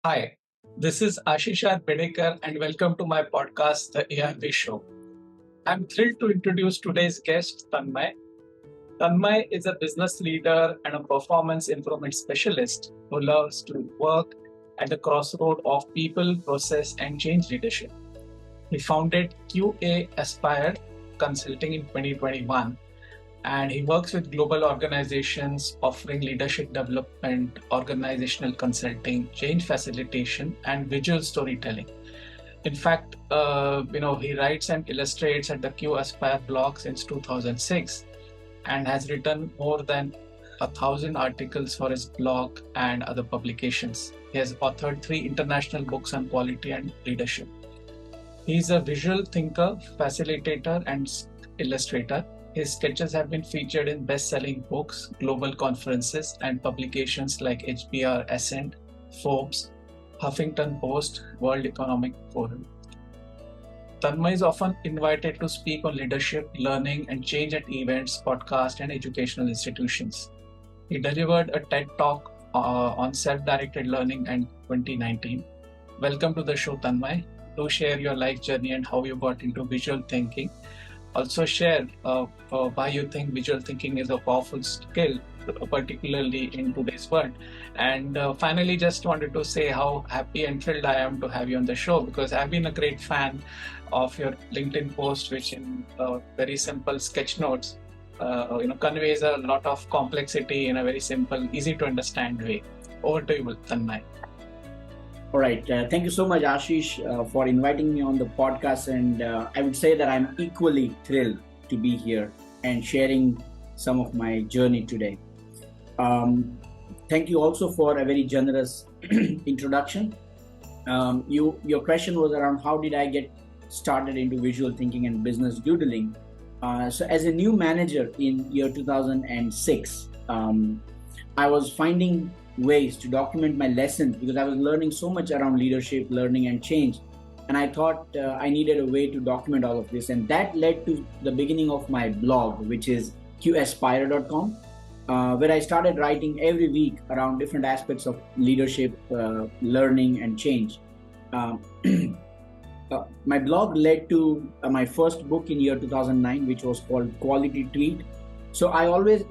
Hi, this is Ashishar Bedekar and welcome to my podcast, The ARV Show. I'm thrilled to introduce today's guest, Tanmay. Tanmay is a business leader and a performance improvement specialist who loves to work at the crossroad of people, process, and change leadership. He founded QA Aspire Consulting in 2021, and he works with global organizations offering leadership development, organizational consulting, change facilitation, and visual storytelling. In fact, he writes and illustrates at the Q Aspire blog since 2006 and has written more than 1,000 articles for his blog and other publications. He has authored 3 international books on quality and leadership. He is a visual thinker, facilitator, and illustrator. His sketches have been featured in best-selling books, global conferences, and publications like HBR, Ascent, Forbes, Huffington Post, World Economic Forum. Tanmay is often invited to speak on leadership, learning, and change at events, podcasts, and educational institutions. He delivered a TED Talk on self-directed learning in 2019. Welcome to the show, Tanmay. Do share your life journey and how you got into visual thinking. Also share why you think visual thinking is a powerful skill, particularly in today's world. And finally, just wanted to say how happy and thrilled I am to have you on the show, because I've been a great fan of your LinkedIn post, which in very simple sketch notes, conveys a lot of complexity in a very simple, easy to understand way. Over to you, Tanmay. All right. Thank you so much, Ashish, for inviting me on the podcast. And I would say that I'm equally thrilled to be here and sharing some of my journey today. Thank you also for a very generous introduction. Your question was around how did I get started into visual thinking and business doodling. So as a new manager in year 2006, I was finding ways to document my lessons because I was learning so much around leadership, learning, and change. And I thought I needed a way to document all of this. And that led to the beginning of my blog, which is qaspire.com, where I started writing every week around different aspects of leadership, learning, and change. My blog led to my first book in year 2009, which was called Quality Tweet. So I was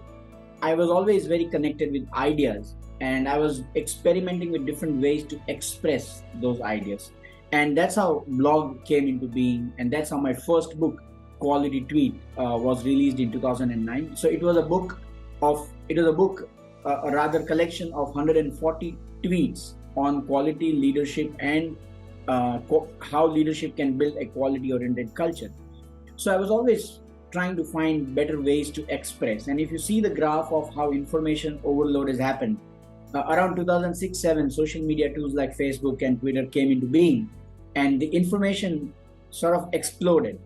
always very connected with ideas, and I was experimenting with different ways to express those ideas. And that's how blog came into being. And that's how my first book, Quality Tweet, was released in 2009. So it was a rather collection of 140 tweets on quality, leadership, and how leadership can build a quality-oriented culture. So I was always trying to find better ways to express. And if you see the graph of how information overload has happened, around 2006-07, social media tools like Facebook and Twitter came into being, and the information sort of exploded.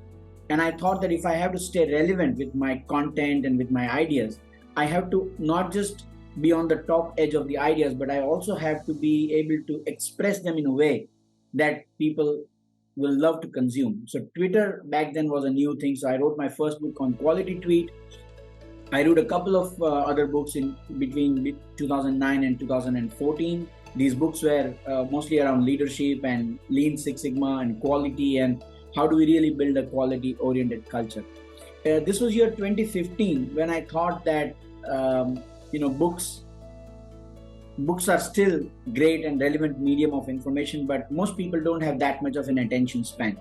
And I thought that if I have to stay relevant with my content and with my ideas, I have to not just be on the top edge of the ideas, but I also have to be able to express them in a way that people will love to consume. So Twitter back then was a new thing. So I wrote my first book on Quality Tweet. I wrote a couple of other books in between 2009 and 2014. These books were mostly around leadership and Lean Six Sigma and quality and how do we really build a quality-oriented culture. This was year 2015 when I thought that books are still great and relevant medium of information, but most people don't have that much of an attention span.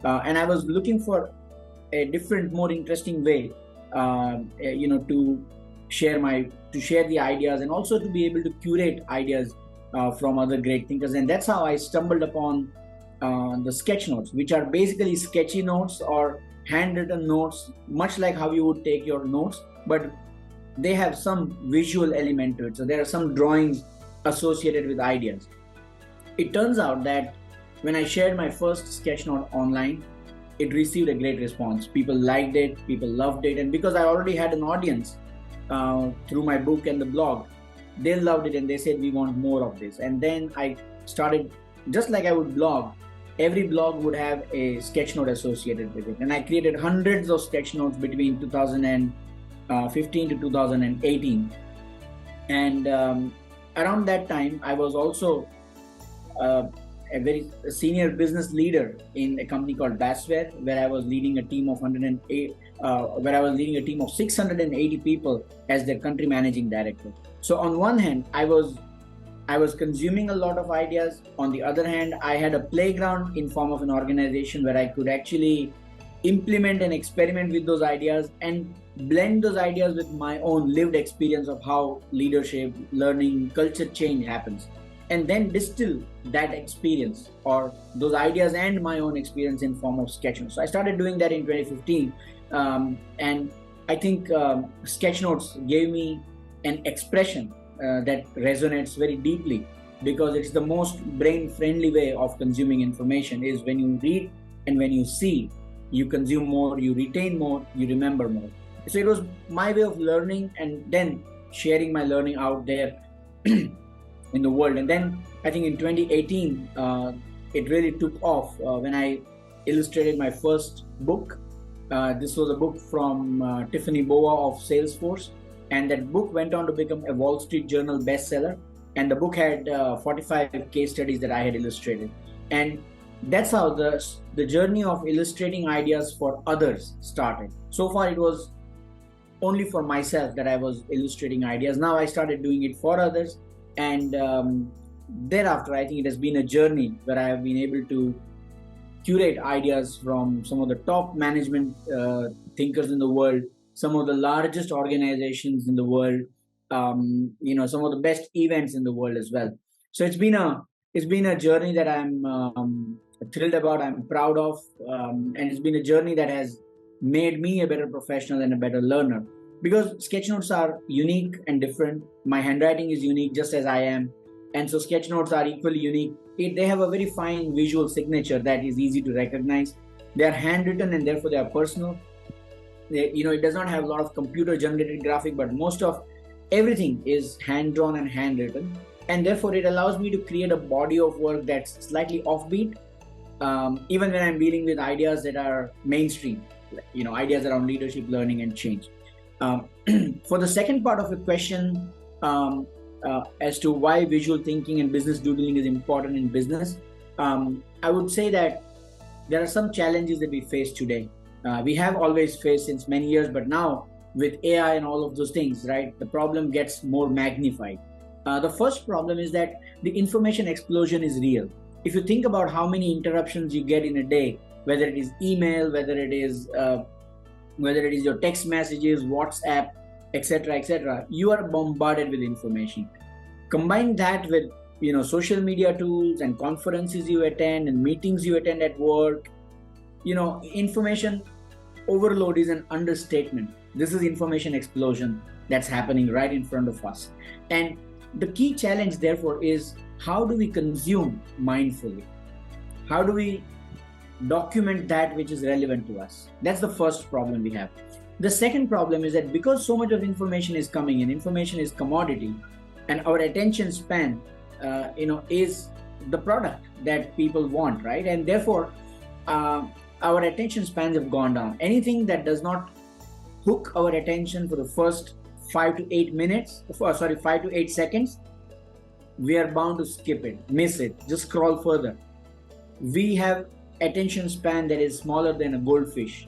And I was looking for a different, more interesting way to share the ideas and also to be able to curate ideas from other great thinkers. And that's how I stumbled upon the sketch notes, which are basically sketchy notes or handwritten notes, much like how you would take your notes, but they have some visual element to it. So there are some drawings associated with ideas. It turns out that when I shared my first sketch note online, it received a great response. People liked it, people loved it. And because I already had an audience through my book and the blog, they loved it and they said, we want more of this. And then I started, just like I would blog, every blog would have a sketch note associated with it. And I created hundreds of sketch notes between 2015 to 2018. And around that time, I was also a very senior business leader in a company called Basware, where I was leading a team of 108, where I was leading a team of 680 people as their country managing director. So on one hand, I was consuming a lot of ideas. On the other hand, I had a playground in form of an organization where I could actually implement and experiment with those ideas and blend those ideas with my own lived experience of how leadership, learning, culture change happens, and then distill that experience or those ideas and my own experience in form of sketch notes. So I started doing that in 2015, and I think sketch notes gave me an expression that resonates very deeply, because it's the most brain-friendly way of consuming information. Is when you read and when you see, you consume more, you retain more, you remember more. So it was my way of learning and then sharing my learning out there in the world. And then I think in 2018, it really took off when I illustrated my first book. This was a book from Tiffany Boa of Salesforce. And that book went on to become a Wall Street Journal bestseller. And the book had 45 case studies that I had illustrated. And that's how the journey of illustrating ideas for others started. So far, it was only for myself that I was illustrating ideas. Now I started doing it for others. And thereafter, I think it has been a journey where I have been able to curate ideas from some of the top management thinkers in the world, some of the largest organizations in the world, some of the best events in the world as well. So it's been a journey that I'm thrilled about, I'm proud of, and it's been a journey that has made me a better professional and a better learner, because sketch notes are unique and different. My handwriting is unique just as I am, and so sketch notes are equally unique. They have a very fine visual signature that is easy to recognize. They are handwritten and therefore they are personal. It does not have a lot of computer generated graphic, but most of everything is hand drawn and handwritten, and therefore it allows me to create a body of work that's slightly offbeat, even when I'm dealing with ideas that are mainstream, ideas around leadership, learning, and change. For the second part of the question, as to why visual thinking and business doodling is important in business, I would say that there are some challenges that we face today. We have always faced since many years, but now with AI and all of those things, right, the problem gets more magnified. The first problem is that the information explosion is real. If you think about how many interruptions you get in a day, whether it is email, whether it is your text messages, WhatsApp, etc., you are bombarded with information. Combine that with social media tools and conferences you attend and meetings you attend at work. Information overload is an understatement. This is information explosion that's happening right in front of us. And the key challenge, therefore, is how do we consume mindfully? How do we document that which is relevant to us? That's the first problem we have. The second problem is that because so much of information is coming in, information is commodity, and our attention span, is the product that people want, right? And therefore, our attention spans have gone down. Anything that does not hook our attention for the first 5 to 8 seconds, we are bound to skip it, miss it, just scroll further. We have attention span that is smaller than a goldfish,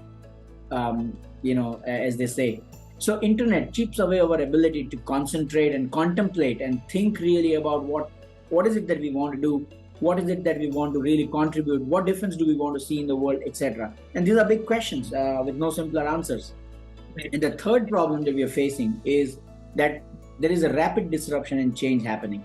as they say. So internet chips away our ability to concentrate and contemplate and think really about what is it that we want to do, what is it that we want to really contribute, what difference do we want to see in the world, etc. And these are big questions with no simpler answers. And the third problem that we are facing is that there is a rapid disruption and change happening.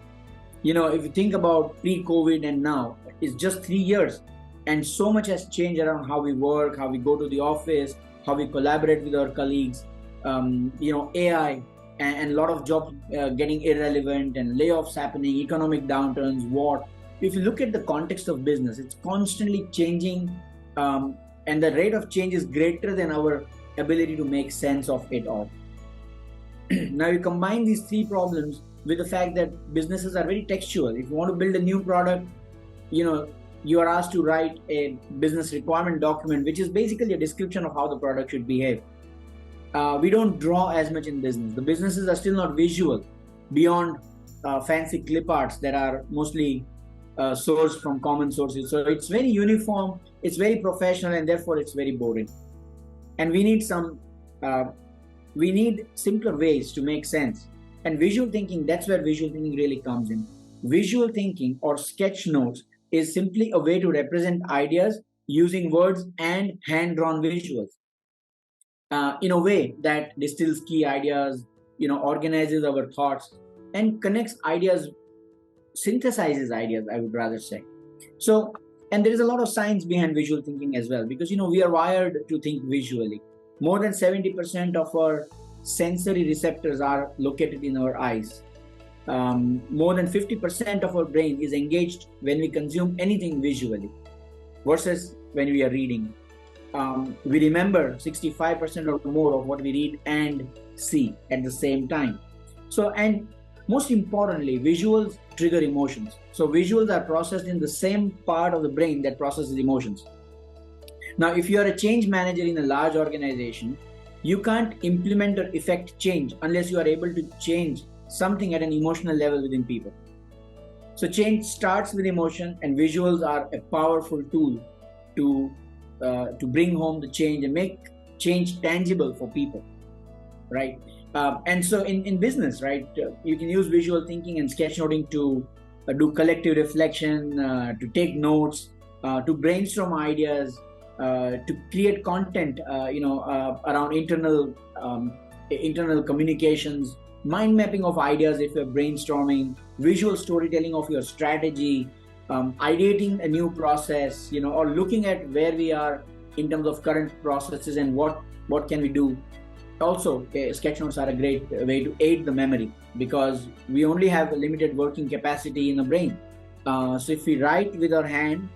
If you think about pre-COVID and now, it's just 3 years, and so much has changed around how we work, how we go to the office, how we collaborate with our colleagues. AI and a lot of jobs getting irrelevant and layoffs happening, economic downturns, war. If you look at the context of business, it's constantly changing, and the rate of change is greater than our ability to make sense of it all. Now you combine these three problems with the fact that businesses are very textual. If you want to build a new product, you are asked to write a business requirement document, which is basically a description of how the product should behave. We don't draw as much in business. The businesses are still not visual beyond fancy clip arts that are mostly sourced from common sources. So it's very uniform, it's very professional, and therefore it's very boring. And uh, we need simpler ways to make sense. And visual thinking, that's where visual thinking really comes in. Visual thinking or sketch notes is simply a way to represent ideas using words and hand-drawn visuals in a way that distills key ideas, organizes our thoughts and connects ideas, synthesizes ideas, I would rather say. So, and there is a lot of science behind visual thinking as well, because we are wired to think visually. More than 70% of our sensory receptors are located in our eyes. More than 50% of our brain is engaged when we consume anything visually versus when we are reading. We remember 65% or more of what we read and see at the same time. So, and most importantly, visuals trigger emotions. So visuals are processed in the same part of the brain that processes emotions. Now, if you are a change manager in a large organization, you can't implement or effect change unless you are able to change something at an emotional level within people. So change starts with emotion, and visuals are a powerful tool to bring home the change and make change tangible for people, right? And so in business, right, you can use visual thinking and sketchnoting to do collective reflection, to take notes, to brainstorm ideas, to create content, around internal communications, mind mapping of ideas if you're brainstorming, visual storytelling of your strategy, ideating a new process, or looking at where we are in terms of current processes and what can we do. Also, sketch notes are a great way to aid the memory because we only have a limited working capacity in the brain. So if we write with our hand,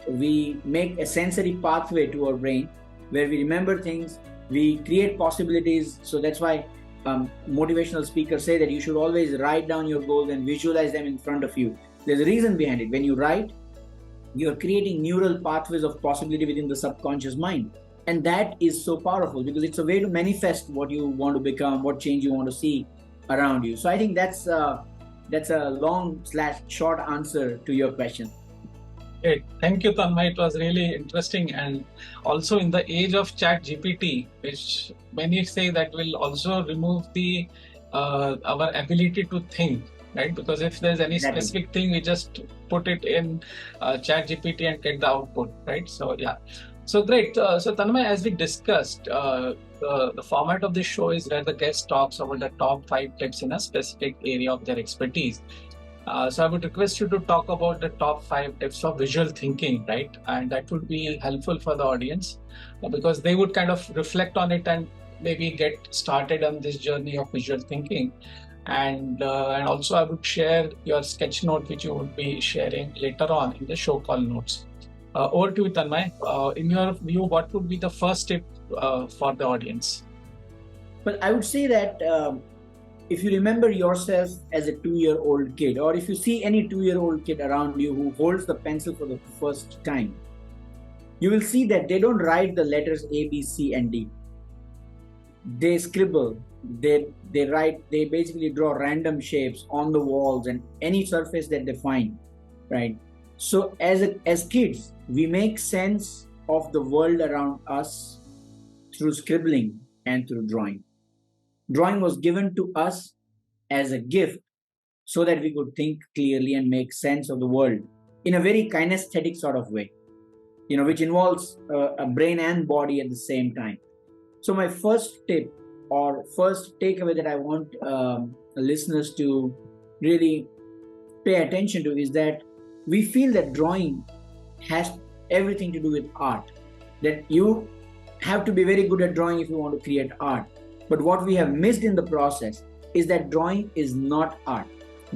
we make a sensory pathway to our brain where we remember things, we create possibilities. So that's why motivational speakers say that you should always write down your goals and visualize them in front of you. There's a reason behind it. When you write, you're creating neural pathways of possibility within the subconscious mind. And that is so powerful because it's a way to manifest what you want to become, what change you want to see around you. So I think that's a long/short answer to your question. Great. Thank you, Tanmay. It was really interesting. And also in the age of Chat GPT, which many say that will also remove our ability to think, right? Because if there's any specific thing, we just put it in Chat GPT and get the output, right? So yeah. So great. So Tanmay, as we discussed, the format of this show is where the guest talks about the top 5 tips in a specific area of their expertise. So I would request you to talk about the top 5 tips of visual thinking, right? And that would be helpful for the audience because they would kind of reflect on it and maybe get started on this journey of visual thinking. And also I would share your sketch note, which you would be sharing later on in the show call notes. Over to you, Tanmay. In your view, what would be the first tip for the audience? Well, I would say that if you remember yourself as a 2-year-old kid, or if you see any 2-year-old kid around you who holds the pencil for the first time, you will see that they don't write the letters A, B, C, and D. They scribble, they write, they basically draw random shapes on the walls and any surface that they find, right? So as kids, we make sense of the world around us through scribbling and through drawing. Drawing was given to us as a gift so that we could think clearly and make sense of the world in a very kinesthetic sort of way, which involves a brain and body at the same time. So my first tip or first takeaway that I want listeners to really pay attention to is that we feel that drawing has everything to do with art, that you have to be very good at drawing if you want to create art. But what we have missed in the process is that drawing is not art.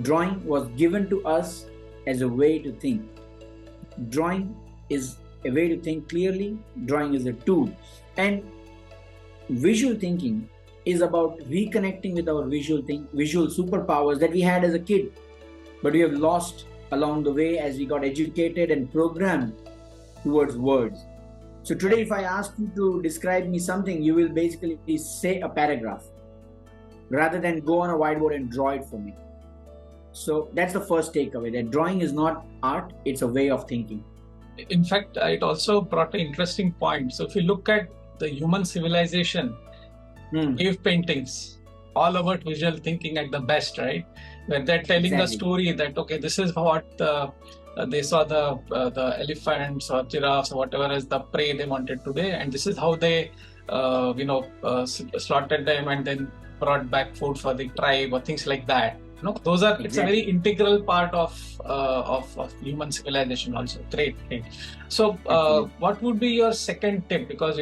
Drawing was given to us as a way to think. Drawing is a way to think clearly. Drawing is a tool. And visual thinking is about reconnecting with our visual superpowers that we had as a kid, but we have lost along the way as we got educated and programmed towards words. So today, if I ask you to describe me something, you will basically say a paragraph rather than go on a whiteboard and draw it for me. So that's the first takeaway, that drawing is not art, it's a way of thinking. In fact, it also brought an interesting point. So if you look at the human civilization, cave paintings, all about visual thinking at the best, right? When they're telling the story that, okay, this is what they saw the elephants or giraffes or whatever as the prey they wanted today, and this is how they slaughtered them and then brought back food for the tribe or things like that. Those are it's a very integral part of human civilization also. Great. So what would be your second tip? Because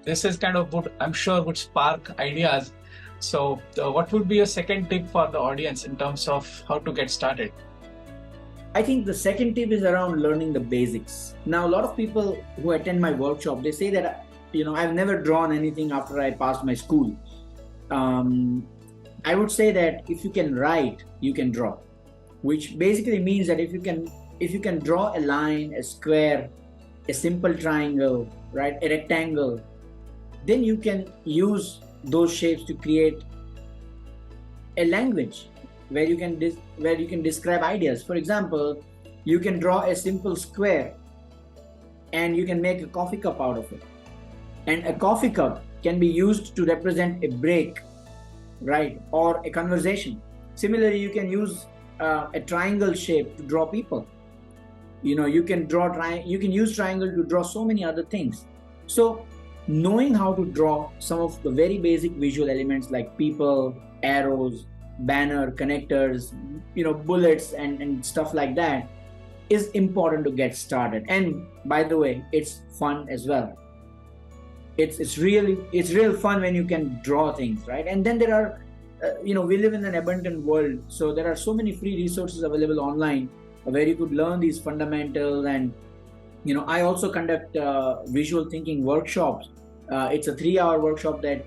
this is kind of I'm sure would spark ideas. So what would be your second tip for the audience in terms of how to get started? I think the second tip is around learning the basics. Now, a lot of people who attend my workshop, they say that I've never drawn anything after I passed my school. I would say that if you can write, you can draw, which basically means that if you can draw a line, a square, a simple triangle, right, a rectangle, then you can use those shapes to create a language where you can describe ideas. For example, you can draw a simple square and you can make a coffee cup out of it. And a coffee cup can be used to represent a break, right, or a conversation. Similarly, you can use a triangle shape to draw people. You can use triangle to draw so many other things. So knowing how to draw some of the very basic visual elements like people, arrows, banner, connectors, bullets and stuff like that is important to get started. And by the way, it's fun as well. It's real fun when you can draw things, right? And then there are we live in an abundant world, so there are so many free resources available online where you could learn these fundamentals. And I also conduct visual thinking workshops. It's a 3-hour workshop that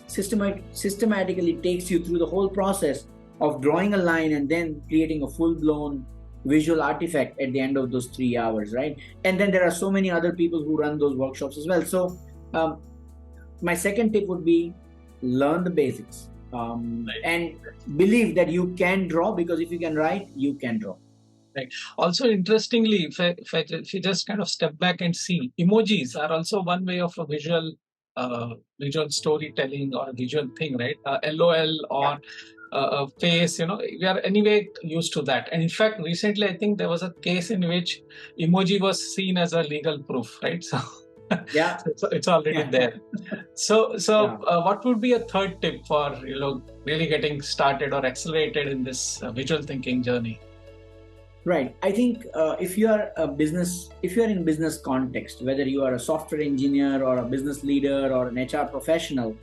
systematically takes you through the whole process of drawing a line and then creating a full-blown visual artifact at the end of those 3 hours, right? And then there are so many other people who run those workshops as well. So my second tip would be learn the basics and believe that you can draw, because if you can write, you can draw. Right. Also, interestingly, if you just kind of step back and see, emojis are also one way of a visual storytelling or a visual thing, right? LOL or a face, we are anyway used to that. And in fact, recently, I think there was a case in which emoji was seen as a legal proof, right? So yeah, it's already there. So what would be a third tip for really getting started or accelerated in this visual thinking journey? Right. I think if you are in business context, whether you are a software engineer or a business leader or an HR professional,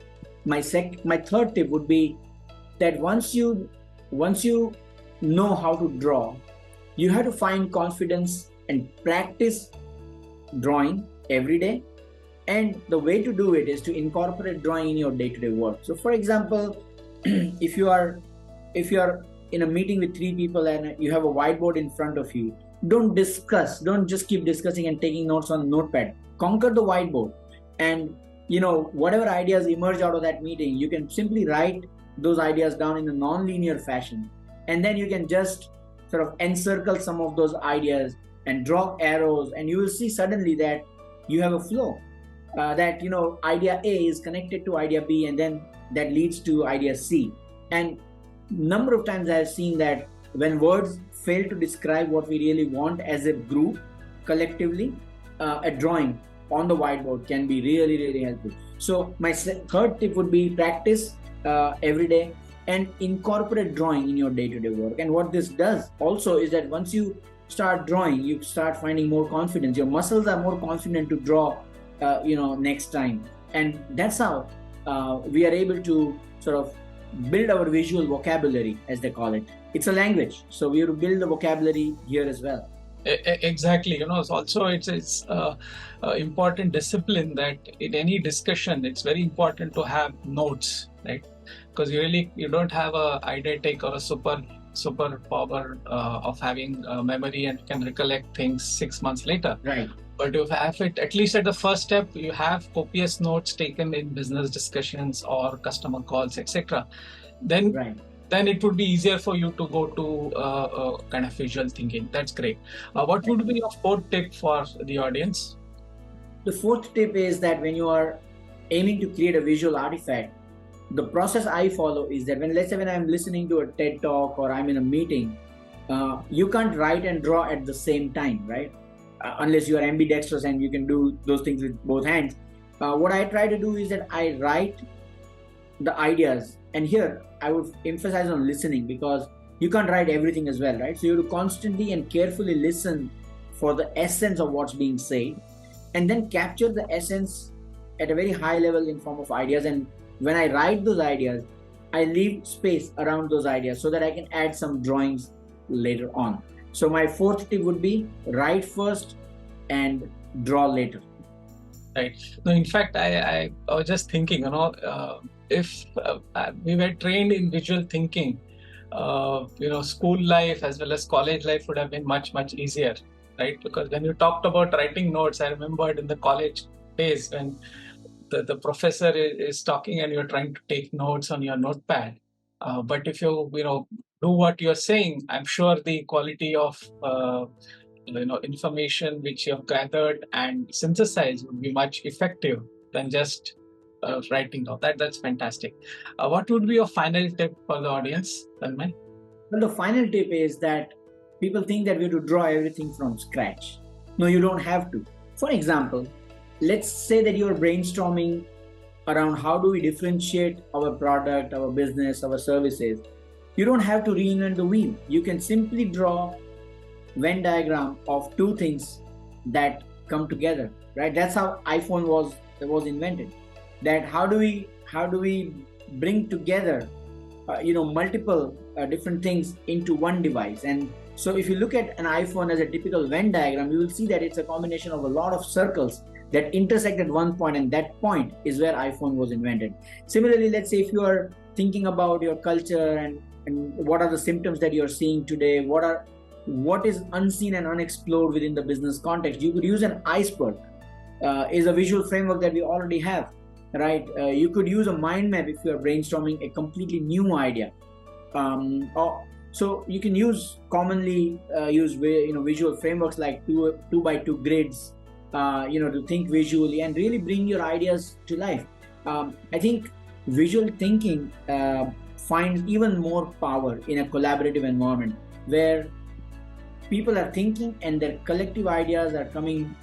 my third tip would be that once you know how to draw, you have to find confidence and practice drawing every day. And the way to do it is to incorporate drawing in your day-to-day work. So for example, if you are in a meeting with 3 people and you have a whiteboard in front of you, don't just keep discussing and taking notes on a notepad. Conquer the whiteboard, and whatever ideas emerge out of that meeting, you can simply write those ideas down in a non-linear fashion, and then you can just sort of encircle some of those ideas and draw arrows, and you will see suddenly that you have a flow, that idea A is connected to idea B, and then that leads to idea C. And number of times I have seen that when words fail to describe what we really want as a group collectively, a drawing on the whiteboard can be really, really helpful. So my third tip would be practice every day and incorporate drawing in your day-to-day work. And what this does also is that once you start drawing, you start finding more confidence. Your muscles are more confident to draw next time. And that's how we are able to sort of build our visual vocabulary, as they call it. It's a language, so we have to build the vocabulary here as well. Exactly. Also it's important discipline that in any discussion, it's very important to have notes, right? Because you don't have a eidetic or a super power of having memory and can recollect things 6 months later. Right. But you have it, at least at the first step, you have copious notes taken in business discussions or customer calls, etc. Then then it would be easier for you to go to kind of visual thinking. That's great. What would be your fourth tip for the audience? The fourth tip is that when you are aiming to create a visual artifact, the process I follow is that let's say when I'm listening to a TED talk or I'm in a meeting, you can't write and draw at the same time, right? Unless you are ambidextrous and you can do those things with both hands. What I try to do is that I write the ideas, and here I would emphasize on listening, because you can't write everything as well, right? So you have to constantly and carefully listen for the essence of what's being said, and then capture the essence at a very high level in form of ideas. And when I write those ideas, I leave space around those ideas so that I can add some drawings later on. So my fourth tip would be write first and draw later. Right. No, in fact, I was just thinking, if we were trained in visual thinking, school life as well as college life would have been much, much easier, right? Because when you talked about writing notes, I remembered in the college days when the professor is talking and you're trying to take notes on your notepad. But if you do what you're saying, I'm sure the quality of information which you have gathered and synthesized would be much effective than just writing down. That's fantastic. What would be your final tip for the audience, Tanmay? Well, the final tip is that people think that we have to draw everything from scratch. No, you don't have to. For example, let's say that you're brainstorming around how do we differentiate our product, our business, our services. You don't have to reinvent the wheel. You can simply draw Venn diagram of two things that come together, right? That's how iPhone was invented. That how do we bring together multiple different things into one device. And so if you look at an iPhone as a typical Venn diagram, you will see that it's a combination of a lot of circles that intersect at one point, and that point is where iPhone was invented. Similarly, let's say if you are thinking about your culture and what are the symptoms that you're seeing today, what is unseen and unexplored within the business context, you could use an iceberg. Is a visual framework that we already have, right? You could use a mind map if you are brainstorming a completely new idea. So you can commonly use visual frameworks like two by two grids, to think visually and really bring your ideas to life. I think visual thinking finds even more power in a collaborative environment where people are thinking and their collective ideas are coming.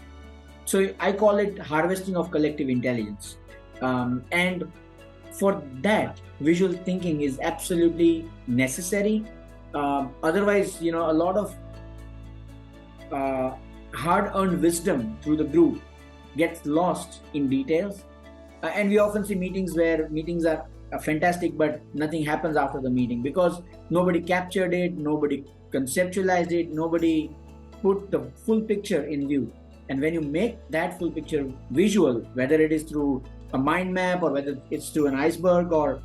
So I call it harvesting of collective intelligence. And for that, visual thinking is absolutely necessary. Otherwise, a lot of hard-earned wisdom through the group gets lost in details. And we often see meetings where meetings are fantastic, but nothing happens after the meeting because nobody captured it, nobody conceptualized it, nobody put the full picture in view. And when you make that full picture visual, whether it is through a mind map or whether it's through an iceberg or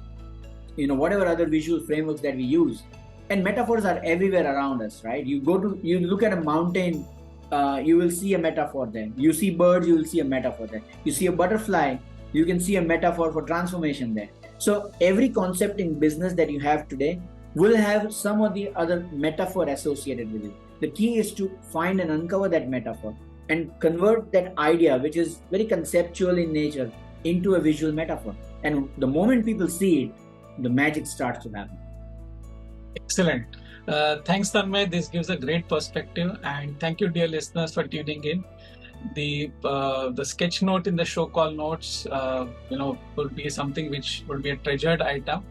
whatever other visual frameworks that we use, and metaphors are everywhere around us, right? You look at a mountain, you will see a metaphor there. You see birds, you will see a metaphor there. You see a butterfly, you can see a metaphor for transformation there. So every concept in business that you have today will have some or the other metaphor associated with it. The key is to find and uncover that metaphor and convert that idea, which is very conceptual in nature, into a visual metaphor. And the moment people see it, the magic starts to happen. Excellent. Thanks, Tanmay. This gives a great perspective, and thank you, dear listeners, for tuning in. The sketch note in the show call notes, will be something which will be a treasured item,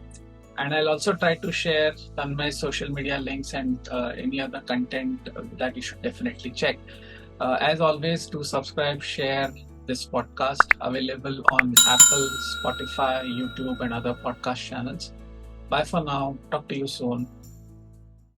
and I'll also try to share Tanmay's social media links and any other content that you should definitely check. As always, to subscribe, share this podcast, available on Apple, Spotify, YouTube, and other podcast channels. Bye for now. Talk to you soon.